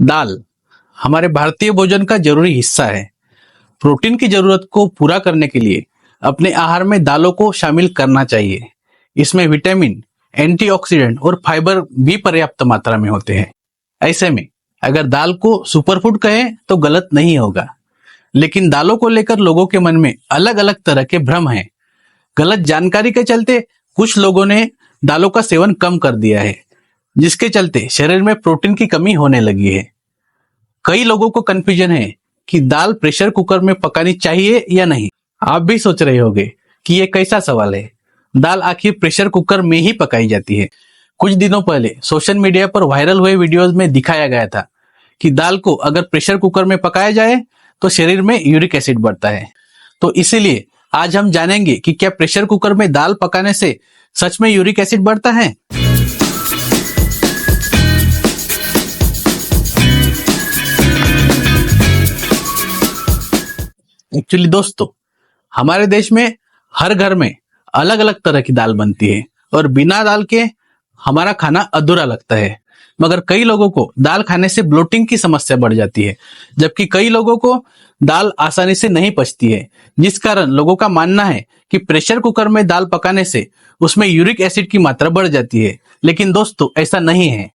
दाल हमारे भारतीय भोजन का जरूरी हिस्सा है। प्रोटीन की जरूरत को पूरा करने के लिए अपने आहार में दालों को शामिल करना चाहिए। इसमें विटामिन, एंटीऑक्सीडेंट और फाइबर भी पर्याप्त मात्रा में होते हैं। ऐसे में अगर दाल को सुपरफूड कहें तो गलत नहीं होगा, लेकिन दालों को लेकर लोगों के मन में अलग अलग तरह के भ्रम हैं। गलत जानकारी के चलते कुछ लोगों ने दालों का सेवन कम कर दिया है, जिसके चलते शरीर में प्रोटीन की कमी होने लगी है। कई लोगों को कंफ्यूजन है कि दाल प्रेशर कुकर में पकानी चाहिए या नहीं। आप भी सोच रहे होंगे कि ये कैसा सवाल है, दाल आखिर प्रेशर कुकर में ही पकाई जाती है। कुछ दिनों पहले सोशल मीडिया पर वायरल हुए वीडियोस में दिखाया गया था कि दाल को अगर प्रेशर कुकर में पकाया जाए तो शरीर में यूरिक एसिड बढ़ता है। तो इसीलिए आज हम जानेंगे कि क्या प्रेशर कुकर में दाल पकाने से सच में यूरिक एसिड बढ़ता है। एक्चुअली दोस्तों, हमारे देश में हर घर में अलग अलग तरह की दाल बनती है और बिना दाल के हमारा खाना अधूरा लगता है। मगर कई लोगों को दाल खाने से ब्लोटिंग की समस्या बढ़ जाती है, जबकि कई लोगों को दाल आसानी से नहीं पचती है, जिस कारण लोगों का मानना है कि प्रेशर कुकर में दाल पकाने से उसमें यूरिक एसिड की मात्रा बढ़ जाती है। लेकिन दोस्तों, ऐसा नहीं है।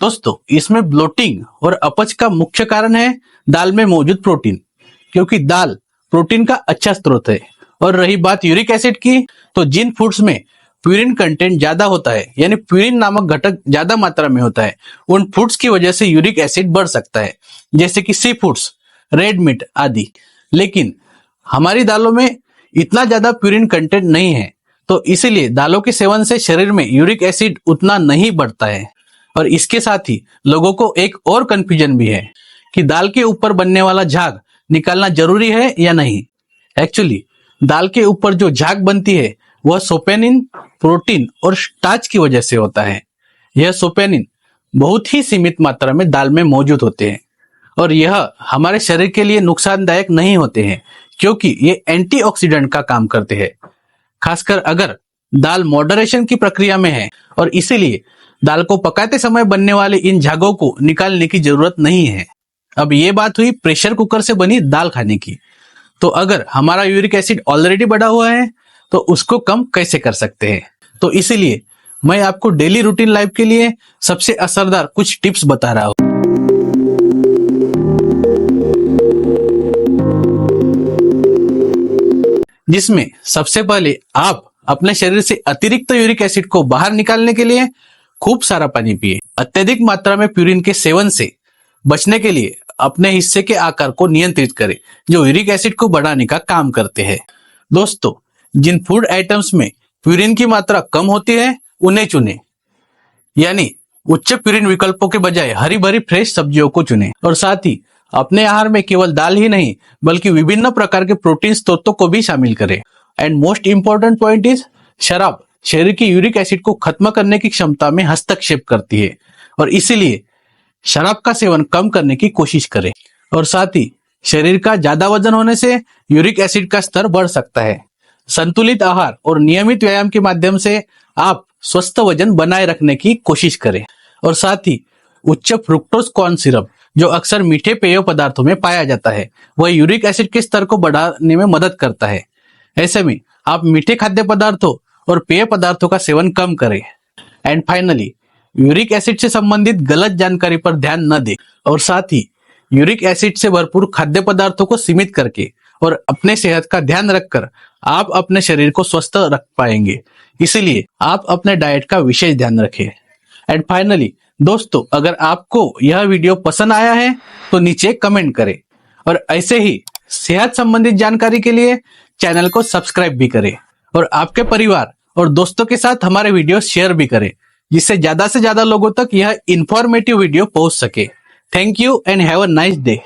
दोस्तों, इसमें ब्लोटिंग और अपच का मुख्य कारण है दाल में मौजूद प्रोटीन, क्योंकि दाल प्रोटीन का अच्छा स्रोत है। और रही बात यूरिक एसिड की, तो जिन फूड्स में प्यूरिन कंटेंट ज्यादा होता है, यानी प्यूरिन नामक घटक ज्यादा मात्रा में होता है, उन फूड्स की वजह से यूरिक एसिड बढ़ सकता है, जैसे कि सी फूड्स, रेड मीट आदि। लेकिन हमारी दालों में इतना ज्यादा प्यूरिन कंटेंट नहीं है, तो इसीलिए दालों के सेवन से शरीर में यूरिक एसिड उतना नहीं बढ़ता है। और इसके साथ ही लोगों को एक और कंफ्यूजन भी है कि दाल के ऊपर बनने वाला झाग निकालना जरूरी है या नहीं। एक्चुअली दाल के ऊपर जो झाग बनती है वह सोपेनिन, प्रोटीन और स्टार्च की वजह से होता है। यह सोपेनिन बहुत ही सीमित मात्रा में दाल में मौजूद होते हैं और यह हमारे शरीर के लिए नुकसानदायक नहीं होते हैं, क्योंकि ये एंटीऑक्सीडेंट का काम करते हैं। खासकर अगर दाल मॉडरेशन की प्रक्रिया में है, और इसीलिए दाल को पकाते समय बनने वाले इन झागों को निकालने की जरूरत नहीं है। अब ये बात हुई प्रेशर कुकर से बनी दाल खाने की। तो अगर हमारा यूरिक एसिड ऑलरेडी बढ़ा हुआ है तो उसको कम कैसे कर सकते हैं। तो इसीलिए मैं आपको डेली रूटीन लाइफ के लिए सबसे असरदार कुछ टिप्स बता रहा हूं, जिसमें सबसे पहले आप अपने शरीर से अतिरिक्त यूरिक एसिड को बाहर निकालने के लिए खूब सारा पानी पिए। अत्यधिक मात्रा में प्यूरिन के सेवन से बचने के लिए अपने हिस्से के आकार को नियंत्रित करें, जो यूरिक एसिड को बढ़ाने का काम करते हैं। दोस्तों, जिन फूड आइटम्स में प्यूरिन की मात्रा कम होती है उन्हें चुनें, यानी उच्च प्यूरिन विकल्पों के बजाय हरी भरी फ्रेश सब्जियों को चुनें। और साथ ही अपने आहार में केवल दाल ही नहीं बल्कि विभिन्न प्रकार के प्रोटीन स्रोतों को भी शामिल करें। And most important point is, शराब शरीर की यूरिक एसिड को खत्म करने की क्षमता में हस्तक्षेप करती है, और इसीलिए शराब का सेवन कम करने की कोशिश करें। और साथ ही शरीर का ज्यादा वजन होने से यूरिक एसिड का स्तर बढ़ सकता है। संतुलित आहार और नियमित व्यायाम के माध्यम से आप स्वस्थ वजन बनाए रखने की कोशिश करें। और साथ ही उच्च फ्रुक्टोज कॉर्न सिरप, जो अक्सर मीठे पेय पदार्थों में पाया जाता है, वह यूरिक एसिड के स्तर को बढ़ाने में मदद करता है। ऐसे में आप मीठे खाद्य पदार्थों और पेय पदार्थों का सेवन कम करें। एंड फाइनली, यूरिक एसिड से संबंधित गलत जानकारी पर ध्यान न दें, और साथ ही यूरिक एसिड से भरपूर खाद्य पदार्थों को सीमित करके और अपने सेहत का ध्यान रखकर आप अपने शरीर को स्वस्थ रख पाएंगे। इसीलिए आप अपने डाइट का विशेष ध्यान रखें। एंड फाइनली दोस्तों, अगर आपको यह वीडियो पसंद आया है तो नीचे कमेंट करें, और ऐसे ही सेहत संबंधित जानकारी के लिए चैनल को सब्सक्राइब भी करें, और आपके परिवार और दोस्तों के साथ हमारे वीडियो शेयर भी करें, जिससे ज्यादा से ज्यादा लोगों तक यह इंफॉर्मेटिव वीडियो पहुंच सके। Thank you and have a nice day.